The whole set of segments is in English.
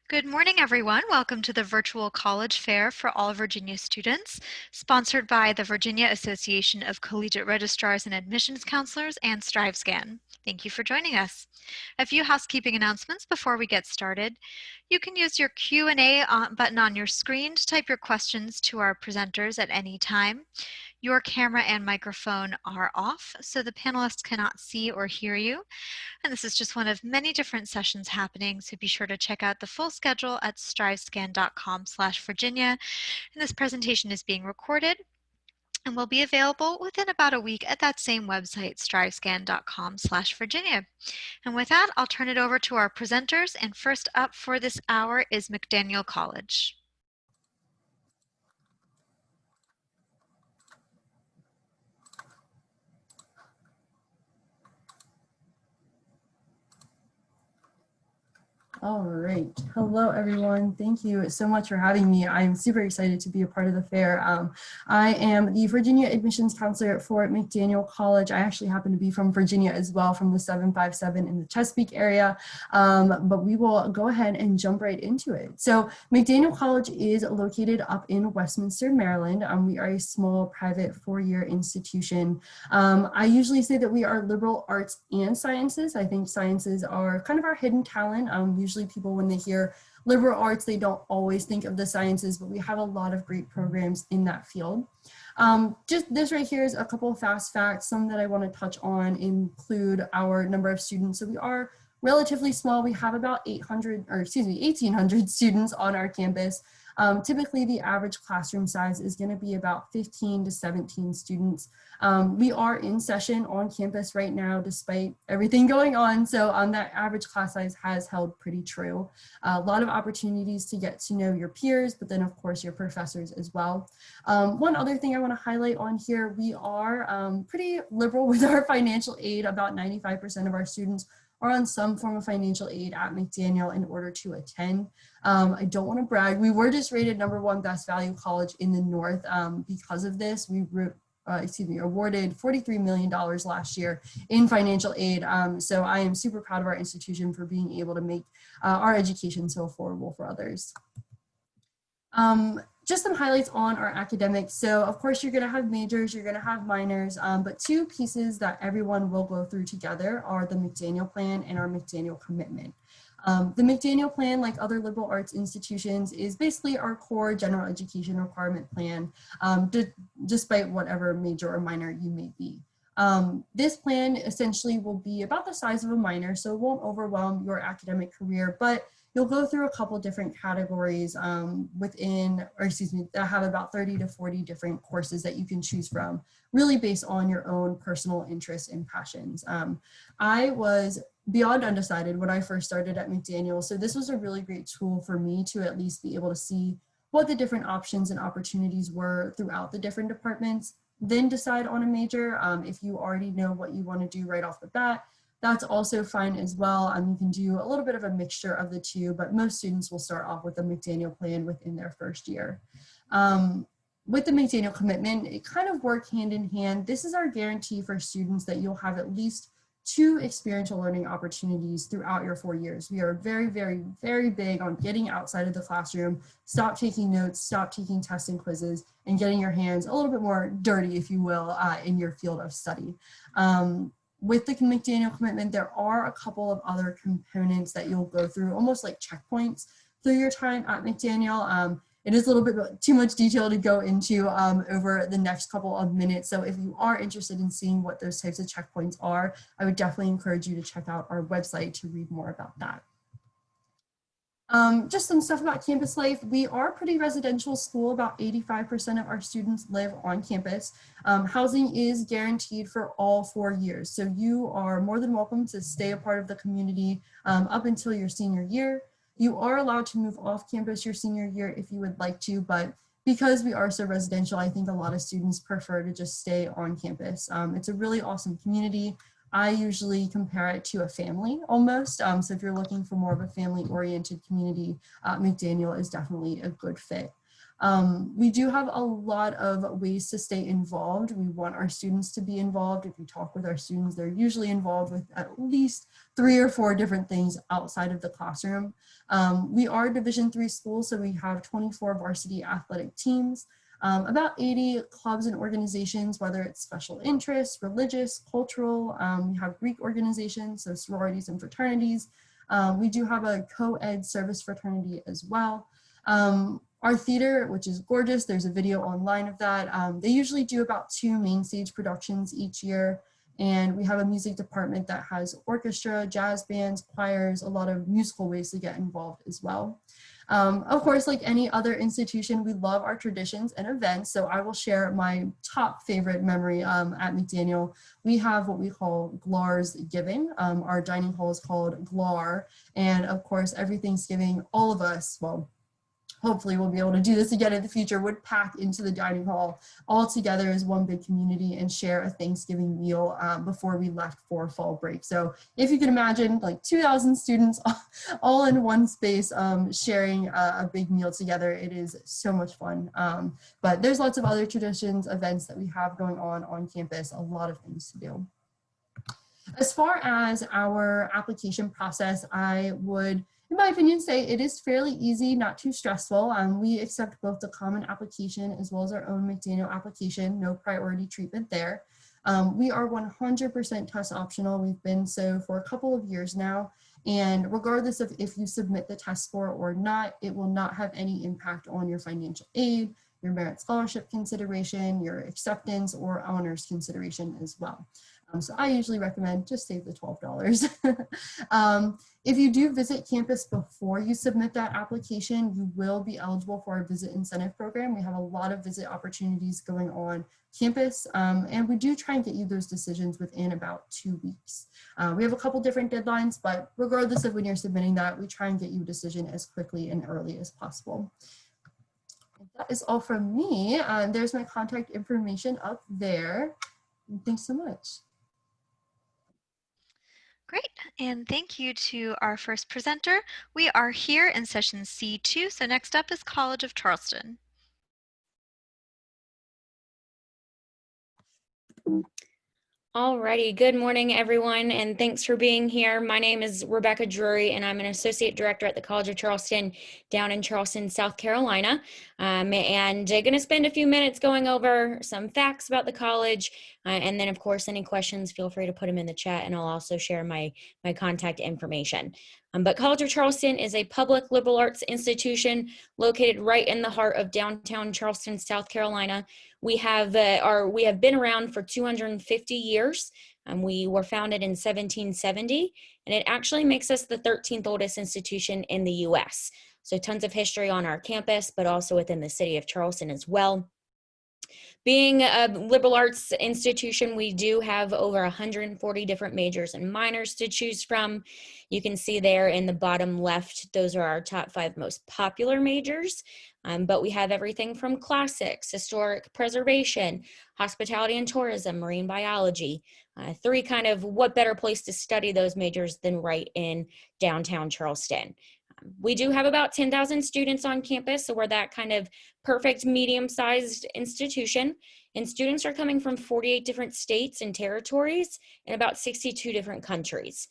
Good morning, everyone. Welcome to the virtual college fair for all Virginia students, sponsored by the Virginia Association of Collegiate Registrars and Admissions Counselors and StriveScan. Thank you for joining us. A few housekeeping announcements before we get started. You can use your Q&A button on your screen to type your questions to our presenters at any time. Your camera and microphone are off, so the panelists cannot see or hear you. And this is just one of many different sessions happening, so be sure to check out the full schedule at strivescan.com/Virginia. And this presentation is being recorded and will be available within about a week at that same website, strivescan.com/Virginia. And with that, I'll turn it over to our presenters. And first up for this hour is McDaniel College. All right. Hello, everyone. Thank you so much for having me. I'm super excited to be a part of the fair. I am the Virginia Admissions Counselor for McDaniel College. I actually happen to be from Virginia as well, from the 757 in the Chesapeake area, but we will go ahead and jump right into it. So McDaniel College is located up in Westminster, Maryland. We are a small private four-year institution. I usually say that we are liberal arts and sciences. I think sciences are kind of our hidden talent. Usually people, when they hear liberal arts, they don't always think of the sciences, but we have a lot of great programs in that field. Just this right here is a couple of fast facts. Some that I want to touch on include our number of students. So we are relatively small. We have about 1,800 students on our campus. Typically, the average classroom size is going to be about 15 to 17 students. We are in session on campus right now, despite everything going on. So that average class size has held pretty true. A lot of opportunities to get to know your peers, but then of course your professors as well. One other thing I want to highlight on here, we are pretty liberal with our financial aid. About 95% of our students are on some form of financial aid at McDaniel in order to attend. I don't want to brag. We were just rated #1 best value college in the North. Because of this, we awarded $43 million last year in financial aid. So I am super proud of our institution for being able to make our education so affordable for others. Just some highlights on our academics. So of course you're gonna have majors, you're gonna have minors, but two pieces that everyone will go through together are the McDaniel Plan and our McDaniel Commitment. The McDaniel Plan, like other liberal arts institutions, is basically our core general education requirement plan, despite whatever major or minor you may be. This plan essentially will be about the size of a minor, so it won't overwhelm your academic career, but you'll go through a couple different categories that have about 30 to 40 different courses that you can choose from, really based on your own personal interests and passions. I was beyond undecided when I first started at McDaniel, so this was a really great tool for me to at least be able to see what the different options and opportunities were throughout the different departments, then decide on a major. If you already know what you want to do right off the bat, that's also fine as well. You can do a little bit of a mixture of the two, but most students will start off with the McDaniel Plan within their first year. With the McDaniel Commitment, it kind of works hand in hand. This is our guarantee for students that you'll have at least 2 experiential learning opportunities throughout your 4 years. We are very, very, very big on getting outside of the classroom, stop taking notes, stop taking tests and quizzes, and getting your hands a little bit more dirty, if you will, in your field of study. With the McDaniel Commitment, there are a couple of other components that you'll go through, almost like checkpoints through your time at McDaniel. It is a little bit too much detail to go into over the next couple of minutes. So if you are interested in seeing what those types of checkpoints are, I would definitely encourage you to check out our website to read more about that. Just some stuff about campus life. We are a pretty residential school. About 85% of our students live on campus. Housing is guaranteed for all 4 years. So you are more than welcome to stay a part of the community up until your senior year. You are allowed to move off campus your senior year if you would like to, but because we are so residential, I think a lot of students prefer to just stay on campus. It's a really awesome community. I usually compare it to a family almost. So if you're looking for more of a family-oriented community, McDaniel is definitely a good fit. We do have a lot of ways to stay involved. We want our students to be involved. If you talk with our students, they're usually involved with at least 3 or 4 different things outside of the classroom. We are Division III school, so we have 24 varsity athletic teams, about 80 clubs and organizations, whether it's special interests, religious, cultural. We have Greek organizations, so sororities and fraternities. We do have a co-ed service fraternity as well. Our theater, which is gorgeous, there's a video online of that. They usually do about 2 main stage productions each year. And we have a music department that has orchestra, jazz bands, choirs, a lot of musical ways to get involved as well. Of course, like any other institution, we love our traditions and events. So I will share my top favorite memory at McDaniel. We have what we call GLAR's Giving. Our dining hall is called GLAR. And of course, every Thanksgiving, all of us, well, hopefully we'll be able to do this again in the future, would pack into the dining hall all together as one big community and share a Thanksgiving meal before we left for fall break. So if you can imagine like 2,000 students all in one space sharing a big meal together, it is so much fun. But there's lots of other traditions, events that we have going on campus, a lot of things to do. As far as our application process, I would, in my opinion, say it is fairly easy, not too stressful. We accept both the common application as well as our own McDaniel application, no priority treatment there. We are 100% test optional. We've been so for a couple of years now. And regardless of if you submit the test score or not, it will not have any impact on your financial aid, your merit scholarship consideration, your acceptance or honors consideration as well. So I usually recommend just save the $12. If you do visit campus before you submit that application, you will be eligible for our visit incentive program. We have a lot of visit opportunities going on campus, and we do try and get you those decisions within about 2 weeks. We have a couple different deadlines, but regardless of when you're submitting that, we try and get you a decision as quickly and early as possible. That is all from me. There's my contact information up there. And thanks so much. Great, and thank you to our first presenter. We are here in session C2, so next up is College of Charleston. Alrighty, good morning everyone, and thanks for being here. My name is Rebecca Drury, and I'm an Associate Director at the College of Charleston down in Charleston, South Carolina. And I'm going to spend a few minutes going over some facts about the college, and then of course any questions, feel free to put them in the chat, and I'll also share my contact information. But College of Charleston is a public liberal arts institution located right in the heart of downtown Charleston, South Carolina. We have been around for 250 years. We were founded in 1770, and it actually makes us the 13th oldest institution in the U.S. So tons of history on our campus, but also within the city of Charleston as well. Being a liberal arts institution, we do have over 140 different majors and minors to choose from. You can see there in the bottom left, those are our top 5 most popular majors. But we have everything from classics, historic preservation, hospitality and tourism, marine biology. 3 kind of what better place to study those majors than right in downtown Charleston. We do have about 10,000 students on campus, so we're that kind of perfect medium-sized institution. And students are coming from 48 different states and territories and about 62 different countries.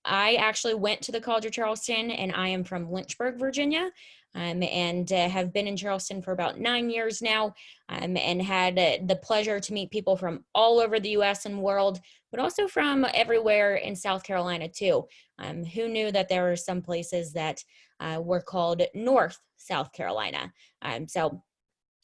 I actually went to the College of Charleston, and I am from Lynchburg, Virginia, and have been in Charleston for about 9 years now, and had the pleasure to meet people from all over the U.S. and world, but also from everywhere in South Carolina too. Who knew that there were some places that were called North South Carolina? So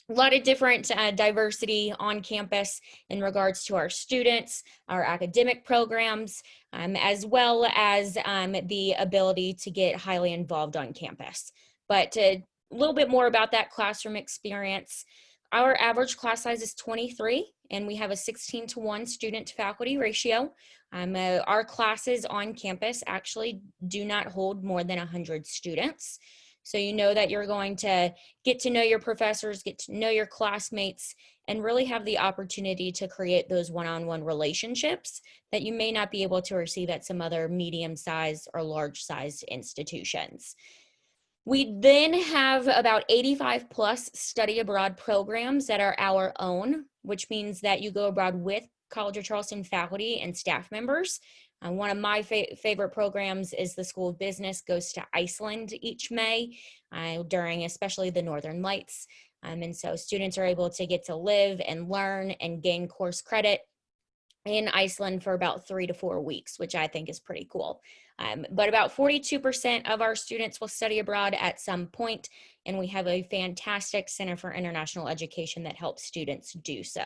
a lot of different diversity on campus in regards to our students, our academic programs, as well as the ability to get highly involved on campus. But a little bit more about that classroom experience. Our average class size is 23, and we have a 16-to-1 student to faculty ratio. Our classes on campus actually do not hold more than 100 students. So you know that you're going to get to know your professors, get to know your classmates, and really have the opportunity to create those one-on-one relationships that you may not be able to receive at some other medium-sized or large-sized institutions. We then have about 85 plus study abroad programs that are our own, which means that you go abroad with College of Charleston faculty and staff members. One of my favorite programs is the School of Business goes to Iceland each May during especially the Northern Lights. And so students are able to get to live and learn and gain course credit in Iceland for about 3 to 4 weeks, which I think is pretty cool. But about 42% of our students will study abroad at some point, and we have a fantastic Center for International Education that helps students do so.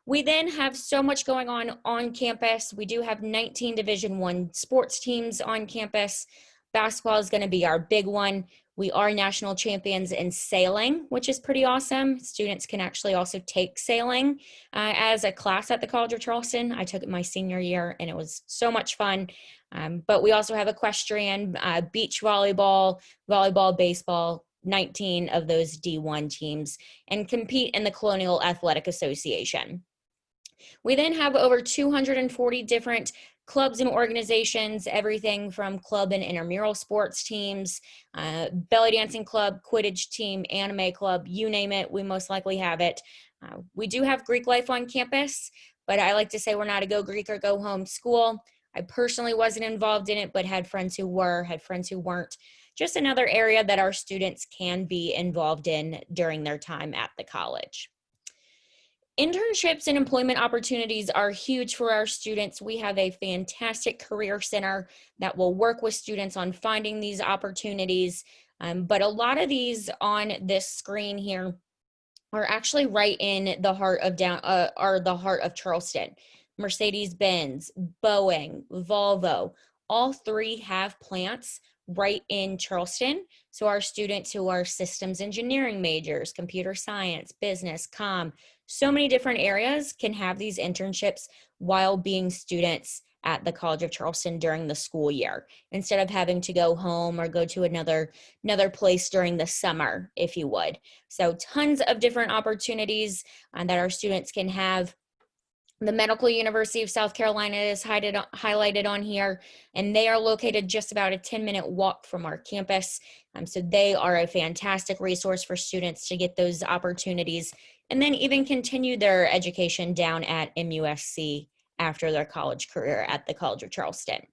We then have so much going on campus. We do have 19 Division I sports teams on campus. Basketball is going to be our big one. We are national champions in sailing, which is pretty awesome. Students can actually also take sailing as a class at the College of Charleston. I took it my senior year and it was so much fun. But we also have equestrian, beach volleyball, baseball, 19 of those D1 teams, and compete in the Colonial Athletic Association. We then have over 240 different clubs and organizations, everything from club and intramural sports teams, belly dancing club, Quidditch team, anime club, you name it, we most likely have it. We do have Greek life on campus, but I like to say we're not a go Greek or go home school. I personally wasn't involved in it, but had friends who were, had friends who weren't. Just another area that our students can be involved in during their time at the college. Internships and employment opportunities are huge for our students. We have a fantastic career center that will work with students on finding these opportunities. But a lot of these on this screen here are actually right in the heart of Charleston. Mercedes-Benz, Boeing, Volvo, all three have plants right in Charleston. So our students who are systems engineering majors, computer science, business, comm, so many different areas can have these internships while being students at the College of Charleston during the school year, instead of having to go home or go to another place during the summer, if you would. So tons of different opportunities that our students can have. The Medical University of South Carolina is highlighted on here, and they are located just about a 10-minute walk from our campus. So they are a fantastic resource for students to get those opportunities and then even continue their education down at MUSC after their college career at the College of Charleston.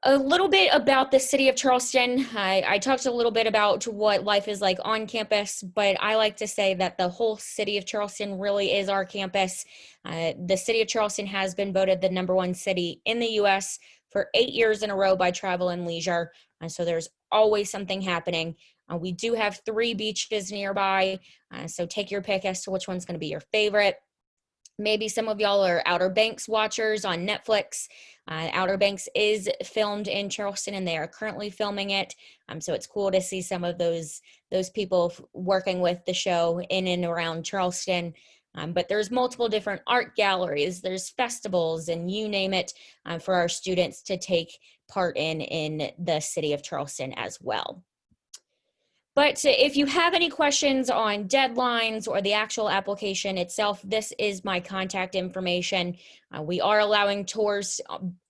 A little bit about the city of Charleston. I talked a little bit about what life is like on campus, but I like to say that the whole city of Charleston really is our campus. The city of Charleston has been voted the #1 city in the U.S. for 8 years in a row by Travel and Leisure. So there's always something happening. We do have 3 beaches nearby, so take your pick as to which one's going to be your favorite. Maybe some of y'all are Outer Banks watchers on Netflix. Outer Banks is filmed in Charleston, and they are currently filming it. So it's cool to see some of those people working with the show in and around Charleston. But there's multiple different art galleries, there's festivals, and you name it, for our students to take part in the city of Charleston as well. But if you have any questions on deadlines or the actual application itself, this is my contact information. We are allowing tours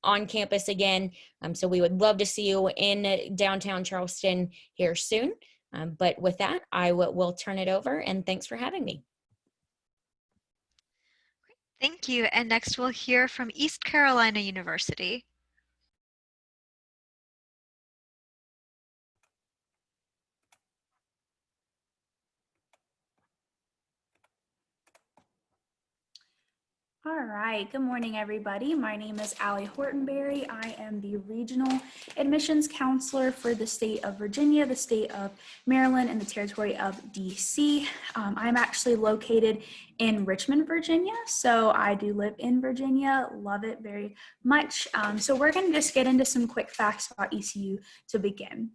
on campus again, so we would love to see you in downtown Charleston here soon. But with that, I will turn it over, and thanks for having me. Thank you. And next we'll hear from East Carolina University. All right, good morning, everybody. My name is Allie Hortonberry. I am the Regional Admissions Counselor for the state of Virginia, the state of Maryland, and the territory of DC. I'm actually located in Richmond, Virginia, so I do live in Virginia, love it very much. So we're going to just get into some quick facts about ECU to begin.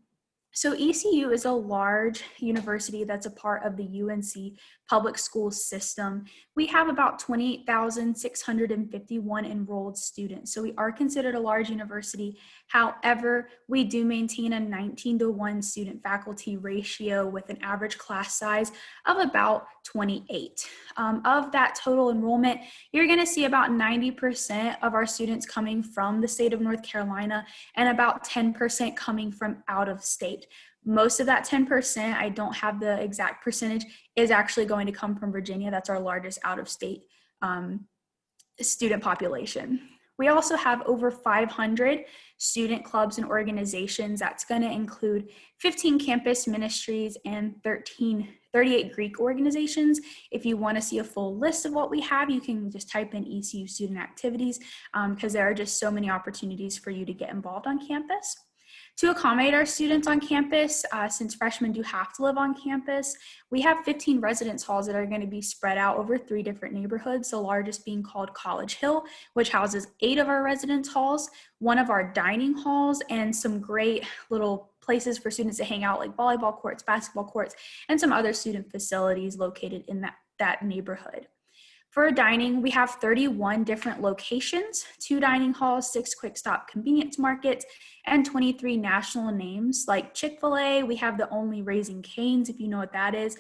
So ECU is a large university that's a part of the UNC public school system. We have about 28,651 enrolled students. So we are considered a large university. However, we do maintain a 19-to-1 student faculty ratio with an average class size of about 28. Of that total enrollment, you're going to see about 90% of our students coming from the state of North Carolina and about 10% coming from out of state. Most of that 10%, I don't have the exact percentage, is actually going to come from Virginia. That's our largest out-of-state student population. We also have over 500 student clubs and organizations. That's going to include 15 campus ministries and 38 Greek organizations. If you want to see a full list of what we have, you can just type in ECU student activities because there are just so many opportunities for you to get involved on campus. To accommodate our students on campus, since freshmen do have to live on campus, we have 15 residence halls that are going to be spread out over 3 different neighborhoods, the largest being called College Hill, which houses 8 of our residence halls, 1 of our dining halls, and some great little places for students to hang out like volleyball courts, basketball courts, and some other student facilities located in that neighborhood. For dining, we have 31 different locations, 2 dining halls, 6 quick stop convenience markets, and 23 national names like Chick-fil-A. We have the only Raising Cane's, if you know what that is.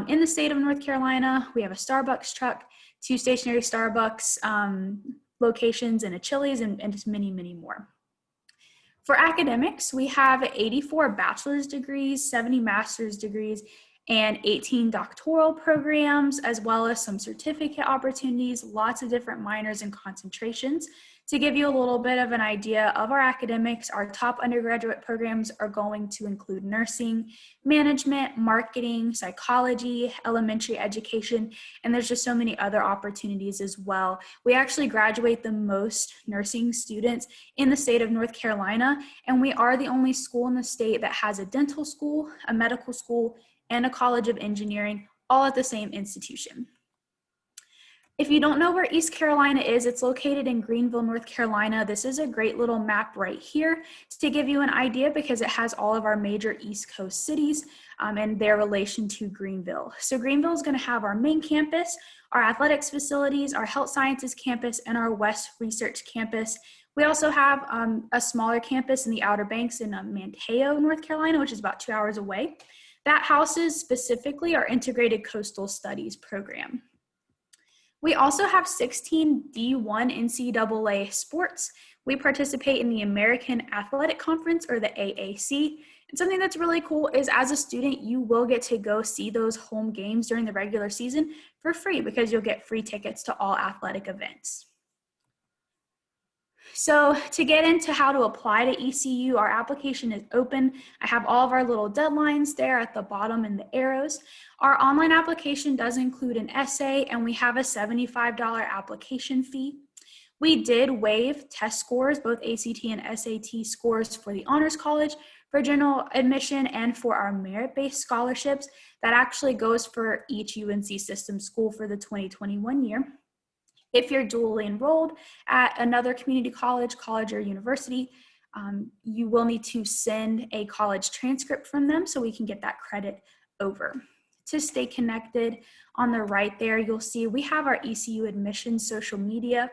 In the state of North Carolina, we have a Starbucks truck, 2 stationary Starbucks locations, and a Chili's, and just many, many more. For academics, we have 84 bachelor's degrees, 70 master's degrees, and 18 doctoral programs, as well as some certificate opportunities, lots of different minors and concentrations. To give you a little bit of an idea of our academics, our top undergraduate programs are going to include nursing, management, marketing, psychology, elementary education, and there's just so many other opportunities as well. We actually graduate the most nursing students in the state of North Carolina, and we are the only school in the state that has a dental school, a medical school, and a College of Engineering, all at the same institution. If you don't know where East Carolina is, it's located in Greenville, North Carolina. This is a great little map right here to give you an idea because it has all of our major East Coast cities and their relation to Greenville. So Greenville is going to have our main campus, our athletics facilities, our health sciences campus, and our West Research campus. We also have a smaller campus in the Outer Banks in Manteo, North Carolina, which is about 2 hours away. That houses specifically our Integrated Coastal Studies program. We also have 16 D1 NCAA sports. We participate in the American Athletic Conference, or the AAC. And something that's really cool is as a student, you will get to go see those home games during the regular season for free because you'll get free tickets to all athletic events. So to get into how to apply to ECU, our application is open. I have all of our little deadlines there at the bottom in the arrows. Our online application does include an essay, and we have a $75 application fee. We did waive test scores, both ACT and SAT scores for the Honors College, for general admission, and for our merit-based scholarships. That actually goes for each UNC system school for the 2021 year. If you're dually enrolled at another community college, or university, you will need to send a college transcript from them so we can get that credit over. To stay connected, on the right there, you'll see we have our ECU admissions social media.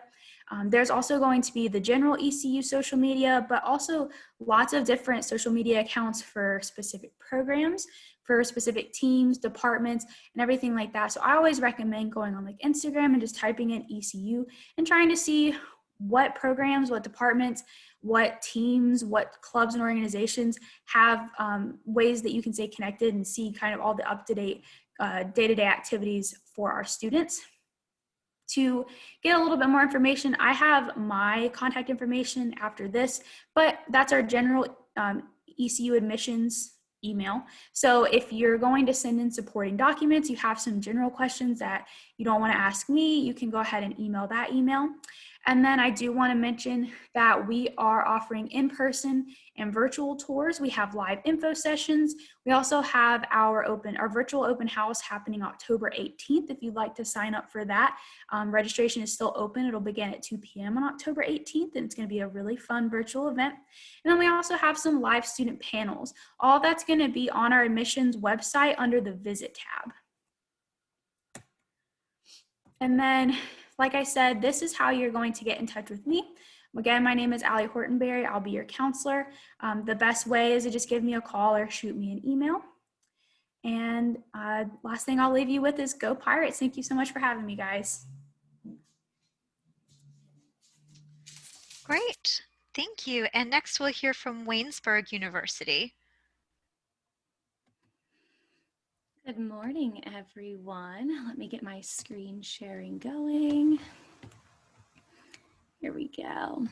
There's also going to be the general ECU social media, but also lots of different social media accounts for specific programs, for specific teams, departments, and everything like that. So I always recommend going on like Instagram and just typing in ECU and trying to see what programs, what departments, what teams, what clubs and organizations have ways that you can stay connected and see kind of all the up-to-date day-to-day activities for our students. To get a little bit more information, I have my contact information after this, but that's our general ECU admissions email. So if you're going to send in supporting documents, you have some general questions that you don't want to ask me, you can go ahead and email that email. And then I do want to mention that we are offering in-person and virtual tours. We have live info sessions. We also have our virtual open house happening October 18th. If you'd like to sign up for that, registration is still open. It'll begin at 2 p.m. on October 18th, and it's going to be a really fun virtual event. And then we also have some live student panels. All that's going to be on our admissions website under the Visit tab. And then, like I said, this is how you're going to get in touch with me. Again, my name is Allie Hortonberry. I'll be your counselor. The best way is to just give me a call or shoot me an email. And last thing I'll leave you with is go Pirates. Thank you so much for having me, guys. Great. Thank you. And next we'll hear from Waynesburg University. Good morning, everyone. Let me get my screen sharing going. Here we go.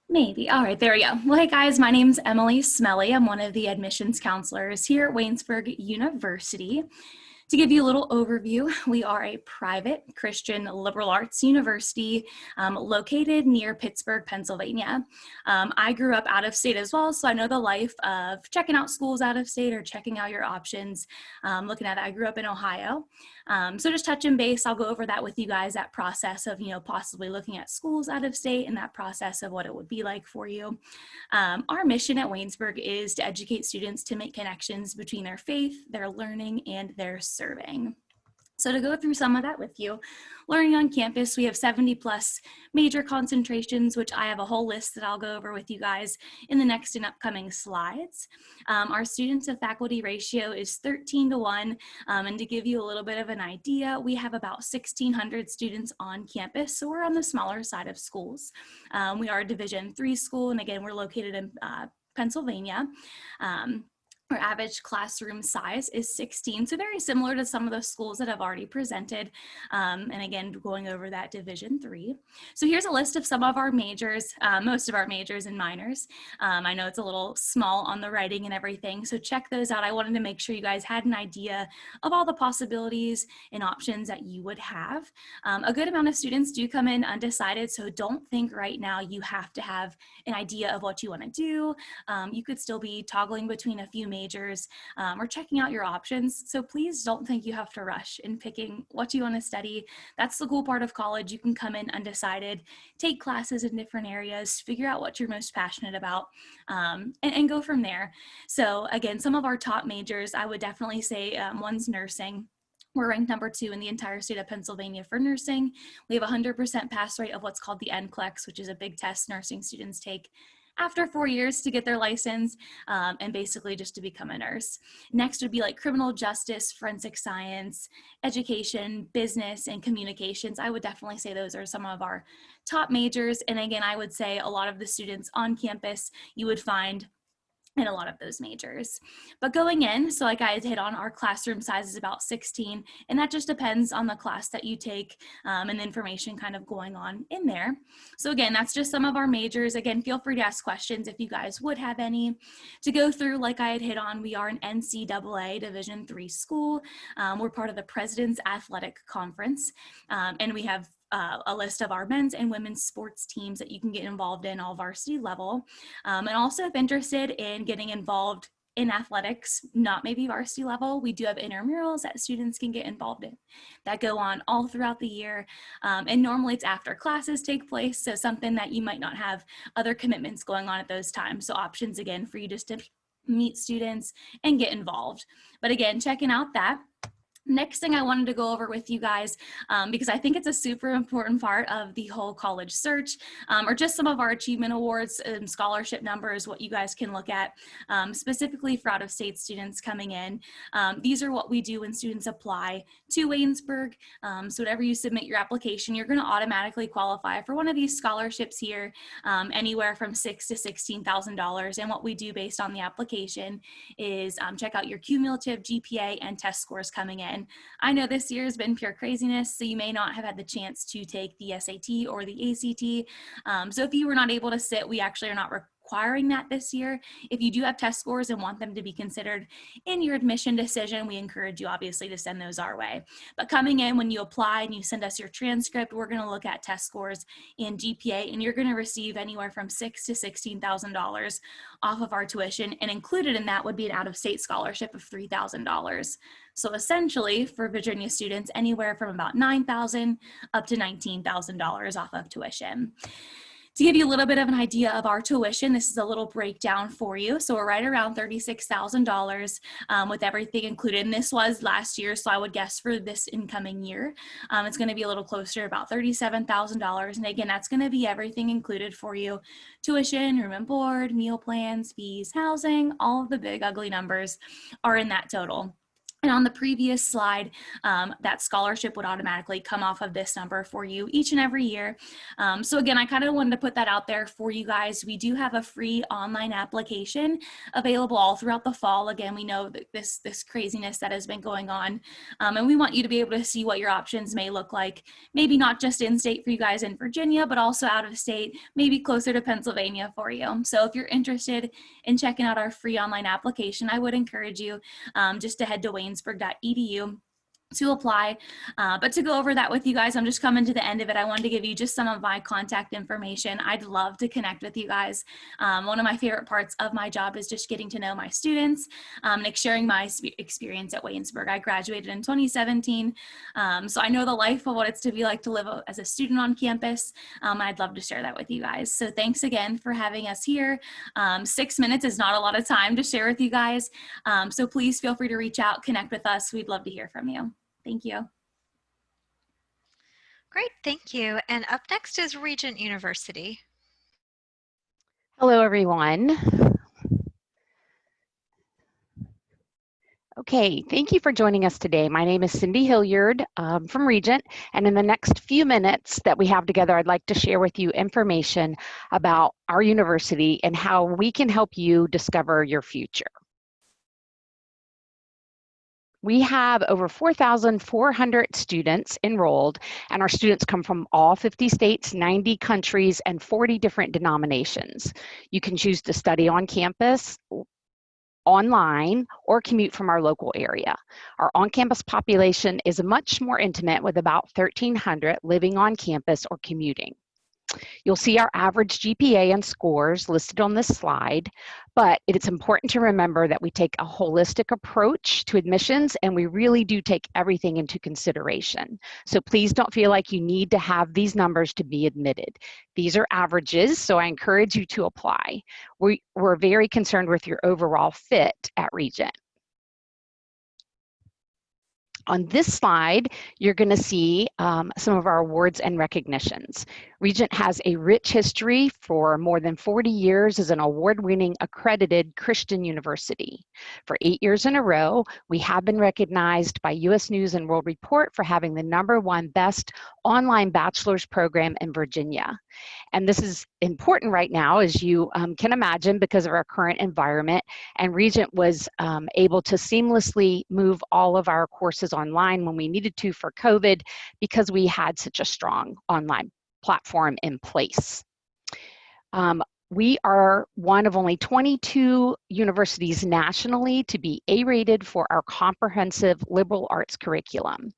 Maybe. All right, there we go. Well, hey guys, my name's Emily Smelly. I'm one of the admissions counselors here at Waynesburg University. To give you a little overview, we are a private Christian liberal arts university located near Pittsburgh, Pennsylvania. I grew up out of state as well, so I know the life of checking out schools out of state or checking out your options. Looking at that, I grew up in Ohio. So just touching base, I'll go over that with you guys, that process of, possibly looking at schools out of state and that process of what it would be like for you. Our mission at Waynesburg is to educate students to make connections between their faith, their learning, and their serving. So to go through some of that with you, learning on campus, we have 70 plus major concentrations, which I have a whole list that I'll go over with you guys in the next and upcoming slides. Our student to faculty ratio is 13:1. And to give you a little bit of an idea, we have about 1,600 students on campus. So we're on the smaller side of schools. We are a Division III school. And again, we're located in Pennsylvania. Our average classroom size is 16, so very similar to some of the schools that I've already presented. And again, going over that Division III. So here's a list of some of our majors, most of our majors and minors. I know it's a little small on the writing and everything, so check those out. I wanted to make sure you guys had an idea of all the possibilities and options that you would have. A good amount of students do come in undecided, so don't think right now you have to have an idea of what you want to do. You could still be toggling between a few majors or checking out your options. So please don't think you have to rush in picking what you want to study. That's the cool part of college. You can come in undecided, take classes in different areas, figure out what you're most passionate about, and go from there. So again, some of our top majors, I would definitely say one's nursing. We're ranked number 2 in the entire state of Pennsylvania for nursing. We have a 100% pass rate of what's called the NCLEX, which is a big test nursing students take after 4 years to get their license and basically just to become a nurse. Next would be like criminal justice, forensic science, education, business, and communications. I would definitely say those are some of our top majors. And again, I would say a lot of the students on campus you would find in a lot of those majors. But going in, so like I had hit on, our classroom size is about 16, and that just depends on the class that you take and the information kind of going on in there. So again, that's just some of our majors. Again, feel free to ask questions if you guys would have any. To go through, like I had hit on, we are an NCAA Division III school. We're part of the President's Athletic Conference, and we have a list of our men's and women's sports teams that you can get involved in all varsity level. And also if interested in getting involved in athletics, not maybe varsity level, we do have intramurals that students can get involved in that go on all throughout the year. And normally it's after classes take place. So something that you might not have other commitments going on at those times. So options again for you just to meet students and get involved. But again, checking out that. Next thing I wanted to go over with you guys, because I think it's a super important part of the whole college search, or just some of our achievement awards and scholarship numbers, what you guys can look at, specifically for out-of-state students coming in. These are what we do when students apply to Waynesburg. So whenever you submit your application, you're going to automatically qualify for one of these scholarships here, anywhere from $6,000 to $16,000. And what we do based on the application is check out your cumulative GPA and test scores coming in. I know this year has been pure craziness, so you may not have had the chance to take the SAT or the ACT. So if you were not able to sit, we actually are not requiring that this year. If you do have test scores and want them to be considered in your admission decision, we encourage you obviously to send those our way. But coming in, when you apply and you send us your transcript, we're going to look at test scores and GPA, and you're going to receive anywhere from $6,000 to $16,000 off of our tuition, and included in that would be an out-of-state scholarship of $3,000. So essentially for Virginia students, anywhere from about $9,000 up to $19,000 off of tuition. To give you a little bit of an idea of our tuition, this is a little breakdown for you. So we're right around $36,000 with everything included. And this was last year, so I would guess for this incoming year, it's going to be a little closer to about $37,000. And again, that's going to be everything included for you: tuition, room and board, meal plans, fees, housing, all of the big ugly numbers are in that total. And on the previous slide, that scholarship would automatically come off of this number for you each and every year. So again, I kind of wanted to put that out there for you guys. We do have a free online application available all throughout the fall. Again, we know that this craziness that has been going on, and we want you to be able to see what your options may look like. Maybe not just in state for you guys in Virginia, but also out of state, maybe closer to Pennsylvania for you. So if you're interested in checking out our free online application, I would encourage you just to head to waynesburg.edu to apply. But to go over that with you guys, I'm just coming to the end of it. I wanted to give you just some of my contact information. I'd love to connect with you guys. One of my favorite parts of my job is just getting to know my students and sharing my experience at Waynesburg. I graduated in 2017, so I know the life of what it's to be like to live as a student on campus, and I'd love to share that with you guys. So thanks again for having us here. 6 minutes is not a lot of time to share with you guys, so please feel free to reach out, connect with us. We'd love to hear from you. Thank you. Great, thank you. And up next is Regent University. Hello, everyone. Okay, thank you for joining us today. My name is Cindy Hilliard from Regent, and in the next few minutes that we have together, I'd like to share with you information about our university and how we can help you discover your future. We have over 4,400 students enrolled, and our students come from all 50 states, 90 countries, and 40 different denominations. You can choose to study on campus, online, or commute from our local area. Our on-campus population is much more intimate, with about 1,300 living on campus or commuting. You'll see our average GPA and scores listed on this slide, but it's important to remember that we take a holistic approach to admissions, and we really do take everything into consideration. So please don't feel like you need to have these numbers to be admitted. These are averages, so I encourage you to apply. We're very concerned with your overall fit at Regent. On this slide, you're going to see some of our awards and recognitions. Regent has a rich history for more than 40 years as an award-winning accredited Christian university. For 8 years in a row, we have been recognized by U.S. News and World Report for having the #1 best online bachelor's program in Virginia. And this is important right now, as you can imagine, because of our current environment. And Regent was able to seamlessly move all of our courses online when we needed to for COVID, because we had such a strong online platform in place. We are one of only 22 universities nationally to be A-rated for our comprehensive liberal arts curriculum.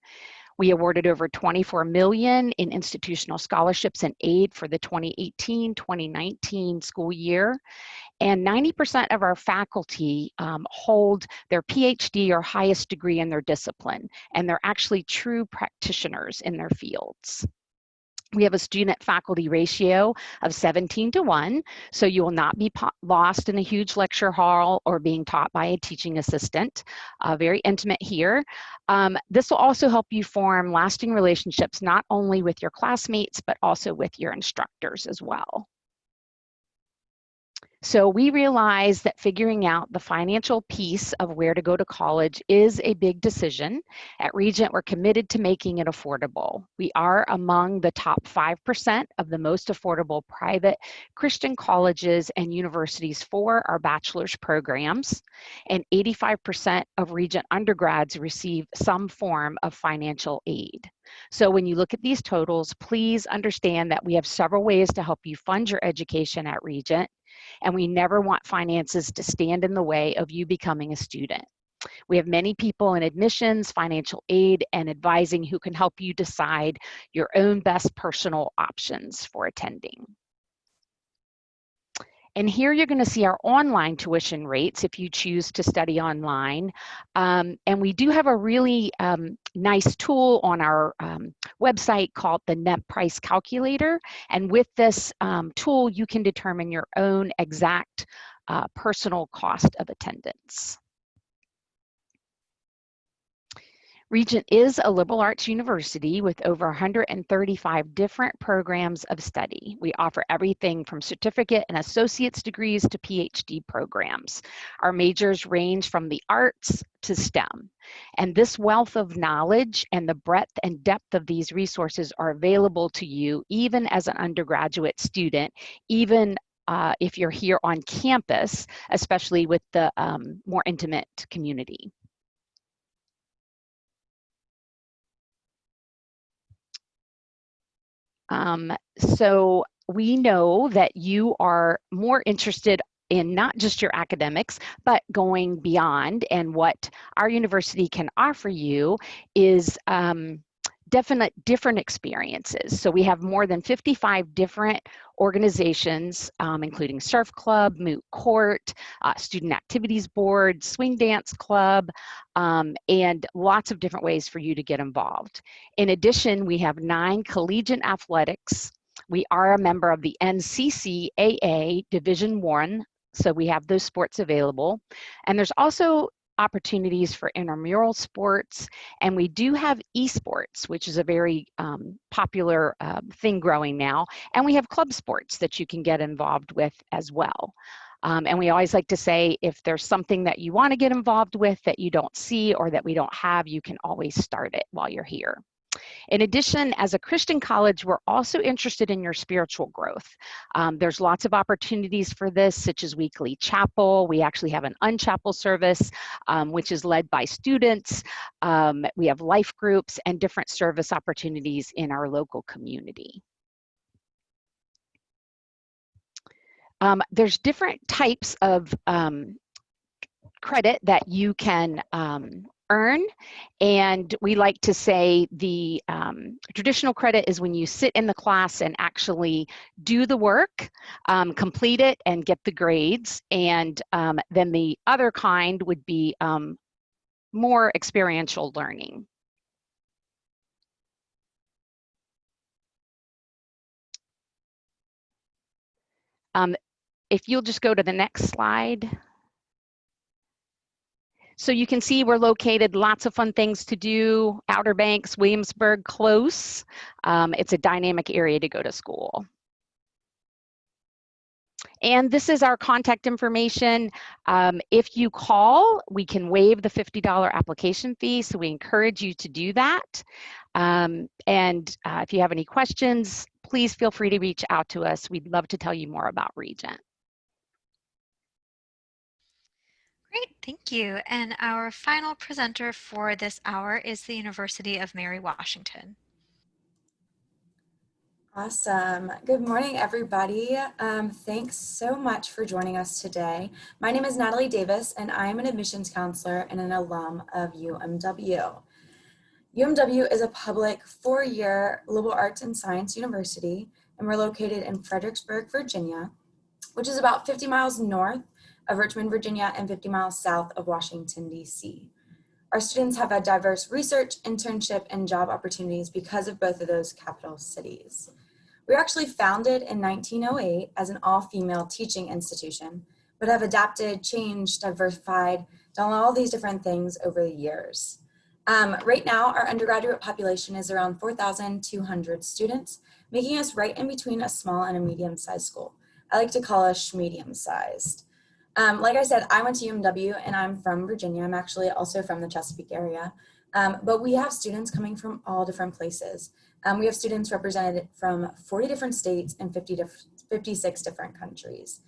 We awarded over $24 million in institutional scholarships and aid for the 2018-2019 school year. And 90% of our faculty hold their PhD or highest degree in their discipline, and they're actually true practitioners in their fields. We have a student-faculty ratio of 17:1, so you will not be lost in a huge lecture hall or being taught by a teaching assistant. Very intimate here. This will also help you form lasting relationships, not only with your classmates, but also with your instructors as well. So we realize that figuring out the financial piece of where to go to college is a big decision. At Regent, we're committed to making it affordable. We are among the top 5% of the most affordable private Christian colleges and universities for our bachelor's programs, and 85% of Regent undergrads receive some form of financial aid. So when you look at these totals, please understand that we have several ways to help you fund your education at Regent, and we never want finances to stand in the way of you becoming a student. We have many people in admissions, financial aid, and advising who can help you decide your own best personal options for attending. And here you're going to see our online tuition rates if you choose to study online. And we do have a really nice tool on our website called the Net Price Calculator. And with this tool, you can determine your own exact personal cost of attendance. Regent is a liberal arts university with over 135 different programs of study. We offer everything from certificate and associate's degrees to PhD programs. Our majors range from the arts to STEM. And this wealth of knowledge and the breadth and depth of these resources are available to you even as an undergraduate student, even if you're here on campus, especially with the more intimate community. So we know that you are more interested in not just your academics, but going beyond, and what our university can offer you is different experiences. So we have more than 55 different organizations, including Surf Club, Moot Court, Student Activities Board, Swing Dance Club, and lots of different ways for you to get involved. In addition, we have 9 collegiate athletics. We are a member of the NCCAA Division I, so we have those sports available. And there's also opportunities for intramural sports, and we do have esports, which is a very popular thing growing now, and we have club sports that you can get involved with as well. And we always like to say, if there's something that you want to get involved with that you don't see or that we don't have, you can always start it while you're here. In addition, as a Christian college, we're also interested in your spiritual growth. There's lots of opportunities for this, such as weekly chapel. We actually have an unchapel service, which is led by students. We have life groups and different service opportunities in our local community. There's different types of credit that you can earn, and we like to say the traditional credit is when you sit in the class and actually do the work, complete it, and get the grades, and then the other kind would be more experiential learning. If you'll just go to the next slide. So you can see we're located, lots of fun things to do, Outer Banks, Williamsburg, close. It's a dynamic area to go to school. And this is our contact information. If you call, we can waive the $50 application fee, so we encourage you to do that. If you have any questions, please feel free to reach out to us. We'd love to tell you more about Regent. Great, thank you. And our final presenter for this hour is the University of Mary Washington. Awesome. Good morning, everybody. Thanks so much for joining us today. My name is Natalie Davis, and I am an admissions counselor and an alum of UMW. UMW is a public 4-year liberal arts and science university, and we're located in Fredericksburg, Virginia, which is about 50 miles north of Richmond, Virginia, and 50 miles south of Washington, D.C. Our students have a diverse research, internship, and job opportunities because of both of those capital cities. We were actually founded in 1908 as an all-female teaching institution, but have adapted, changed, diversified, done all these different things over the years. Right now, our undergraduate population is around 4,200 students, making us right in between a small and a medium-sized school. I like to call us medium-sized. Like I said, I went to UMW and I'm from Virginia. I'm actually also from the Chesapeake area, but we have students coming from all different places. We have students represented from 40 different states and 56 different countries.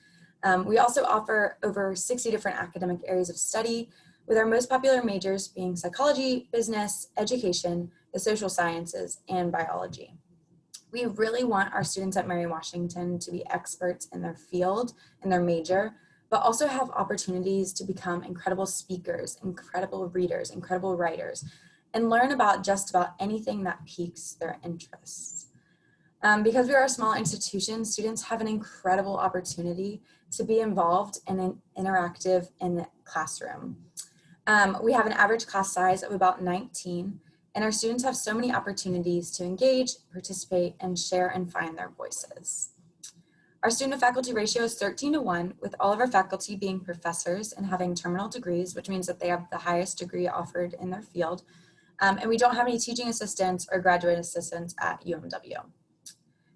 We also offer over 60 different academic areas of study, with our most popular majors being psychology, business, education, the social sciences, and biology. We really want our students at Mary Washington to be experts in their field and their major, but also have opportunities to become incredible speakers, incredible readers, incredible writers, and learn about just about anything that piques their interests. Because we are a small institution, students have an incredible opportunity to be involved and interactive in the classroom. We have an average class size of about 19, and our students have so many opportunities to engage, participate, and share and find their voices. Our student-to-faculty ratio is 13:1, with all of our faculty being professors and having terminal degrees, which means that they have the highest degree offered in their field. And we don't have any teaching assistants or graduate assistants at UMW.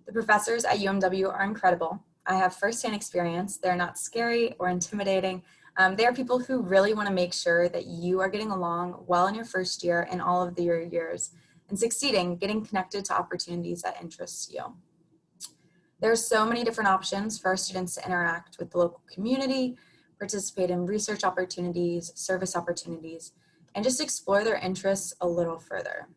The professors at UMW are incredible. I have firsthand experience. They're not scary or intimidating. They are people who really want to make sure that you are getting along well in your first year and all of your years and succeeding, getting connected to opportunities that interest you. There are so many different options for our students to interact with the local community, participate in research opportunities, service opportunities, and just explore their interests a little further.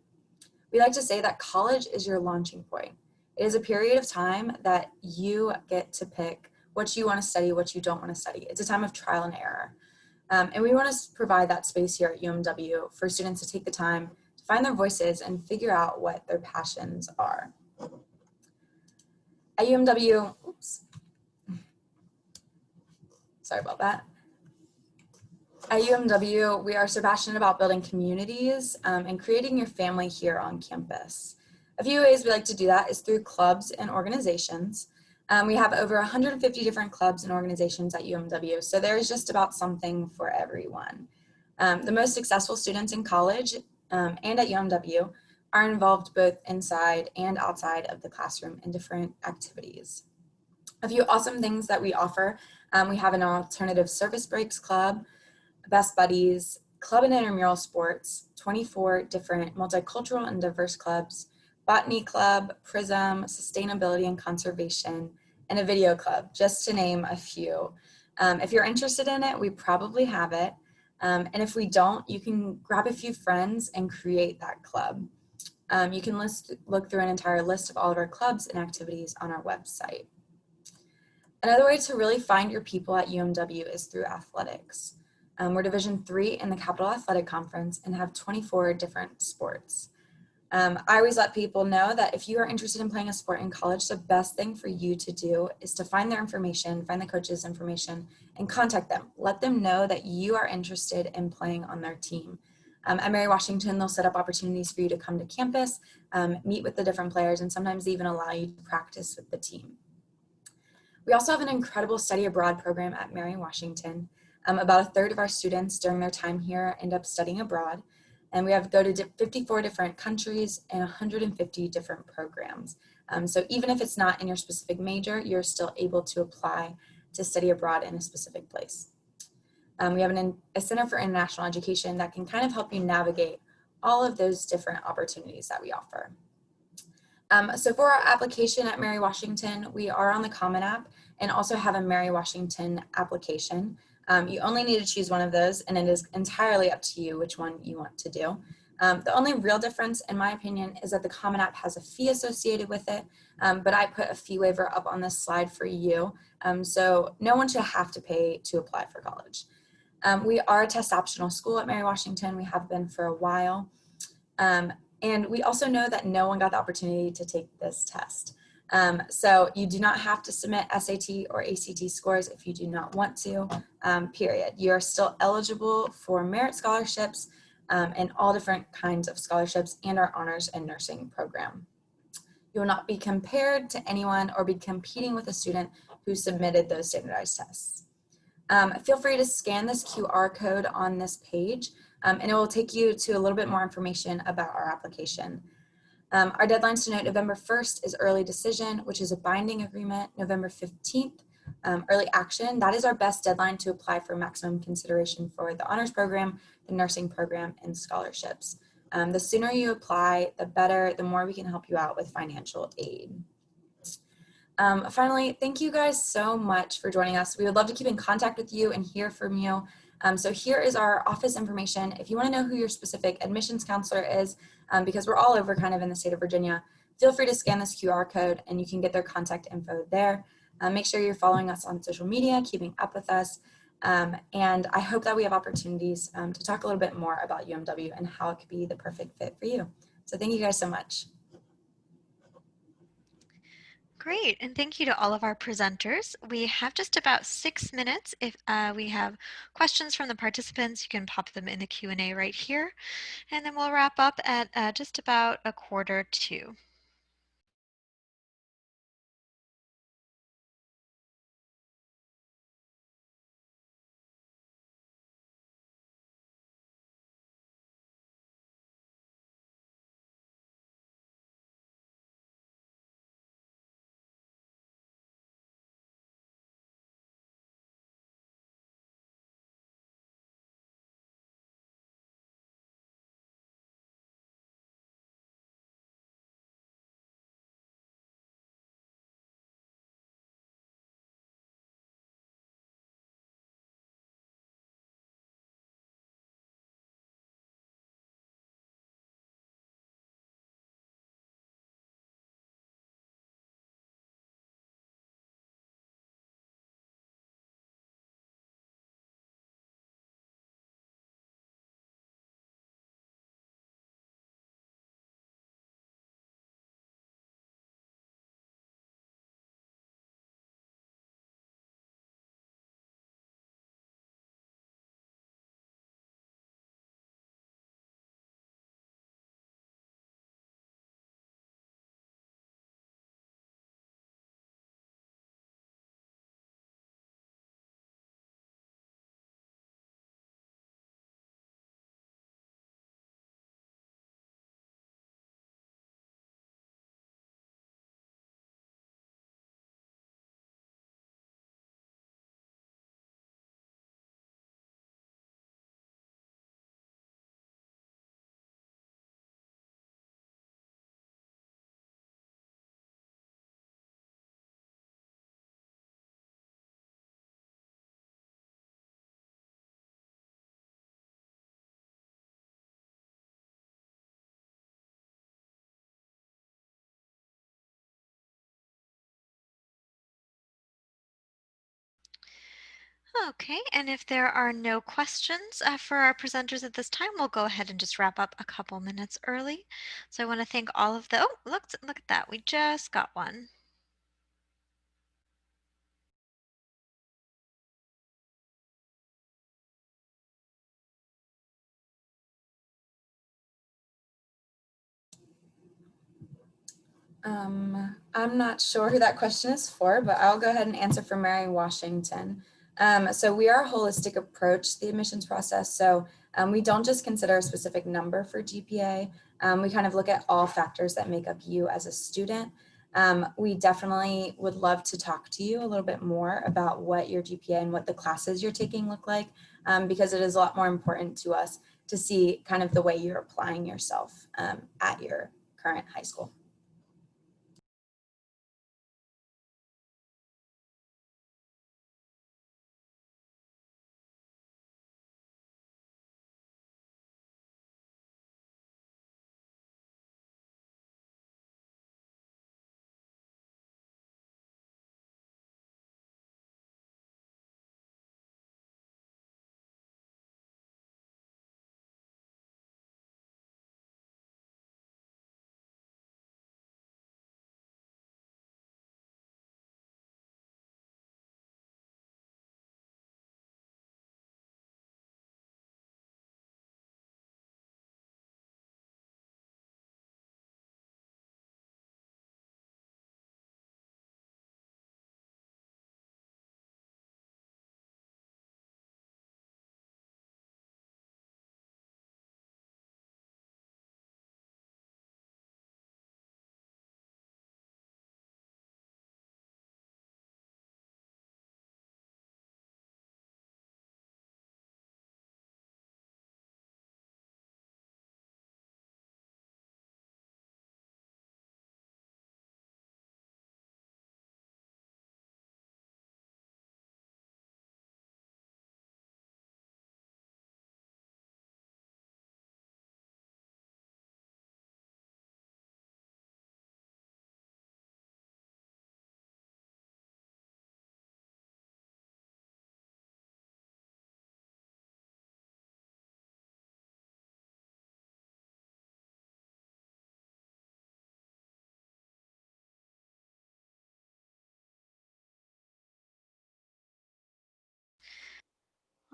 We like to say that college is your launching point. It is a period of time that you get to pick what you want to study, what you don't want to study. It's a time of trial and error. And we want to provide that space here at UMW for students to take the time to find their voices and figure out what their passions are. At UMW, sorry about that. At UMW, we are so passionate about building communities and creating your family here on campus. A few ways we like to do that is through clubs and organizations. We have over 150 different clubs and organizations at UMW, so there's just about something for everyone. The most successful students in college and at UMW are involved both inside and outside of the classroom in different activities. A few awesome things that we offer, we have an alternative service breaks club, Best Buddies, club and intramural sports, 24 different multicultural and diverse clubs, botany club, PRISM, sustainability and conservation, and a video club, just to name a few. If you're interested in it, we probably have it. And if we don't, you can grab a few friends and create that club. You can look through an entire list of all of our clubs and activities on our website. Another way to really find your people at UMW is through athletics. We're Division III in the Capital Athletic Conference and have 24 different sports. I always let people know that if you are interested in playing a sport in college, the best thing for you to do is to find their information, find the coach's information, and contact them. Let them know that you are interested in playing on their team. At Mary Washington, they'll set up opportunities for you to come to campus, meet with the different players, and sometimes they even allow you to practice with the team. We also have an incredible study abroad program at Mary Washington. About a third of our students during their time here end up studying abroad, and we have go to 54 different countries and 150 different programs. So even if it's not in your specific major, you're still able to apply to study abroad in a specific place. We have a Center for International Education that can kind of help you navigate all of those different opportunities that we offer. So for our application at Mary Washington, we are on the Common App and also have a Mary Washington application. You only need to choose one of those, and it is entirely up to you which one you want to do. The only real difference, in my opinion, is that the Common App has a fee associated with it, but I put a fee waiver up on this slide for you, so no one should have to pay to apply for college. We are a test optional school at Mary Washington. We have been for a while, and we also know that no one got the opportunity to take this test. So you do not have to submit SAT or ACT scores if you do not want to, period. You are still eligible for merit scholarships and all different kinds of scholarships and our honors and nursing program. You will not be compared to anyone or be competing with a student who submitted those standardized tests. Feel free to scan this QR code on this page and it will take you to a little bit more information about our application. Our deadlines to note November 1st is early decision, which is a binding agreement. November 15th, early action. That is our best deadline to apply for maximum consideration for the honors program, the nursing program, and scholarships. The sooner you apply, the better, the more we can help you out with financial aid. Finally, thank you guys so much for joining us. We would love to keep in contact with you and hear from you. So here is our office information. If you want to know who your specific admissions counselor is, because we're all over kind of in the state of Virginia, feel free to scan this QR code and you can get their contact info there. Make sure you're following us on social media, keeping up with us. And I hope that we have opportunities to talk a little bit more about UMW and how it could be the perfect fit for you. So thank you guys so much. Great, and thank you to all of our presenters. We have just about 6 minutes. If we have questions from the participants, you can pop them in the Q&A right here, and then we'll wrap up at just about 1:45. Okay, and if there are no questions for our presenters at this time, we'll go ahead and just wrap up a couple minutes early. So I want to thank all of the, oh, look at that. We just got one. I'm not sure who that question is for, but I'll go ahead and answer for Mary Washington. So we are a holistic approach to the admissions process. So we don't just consider a specific number for GPA. We kind of look at all factors that make up you as a student. We definitely would love to talk to you a little bit more about what your GPA and what the classes you're taking look like, because it is a lot more important to us to see kind of the way you're applying yourself at your current high school.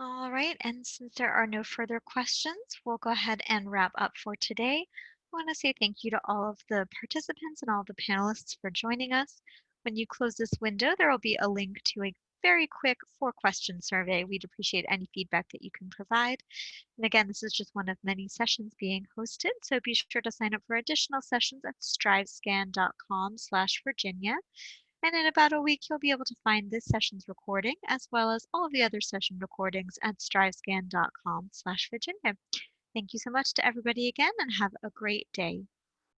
All right, and since there are no further questions, we'll go ahead and wrap up for today. I want to say thank you to all of the participants and all the panelists for joining us. When you close this window, there will be a link to a very quick 4-question survey. We'd appreciate any feedback that you can provide. And again, this is just one of many sessions being hosted, so be sure to sign up for additional sessions at strivescan.com/Virginia. And in about a week, you'll be able to find this session's recording as well as all of the other session recordings at strivescan.com/Virginia. Thank you so much to everybody again and have a great day.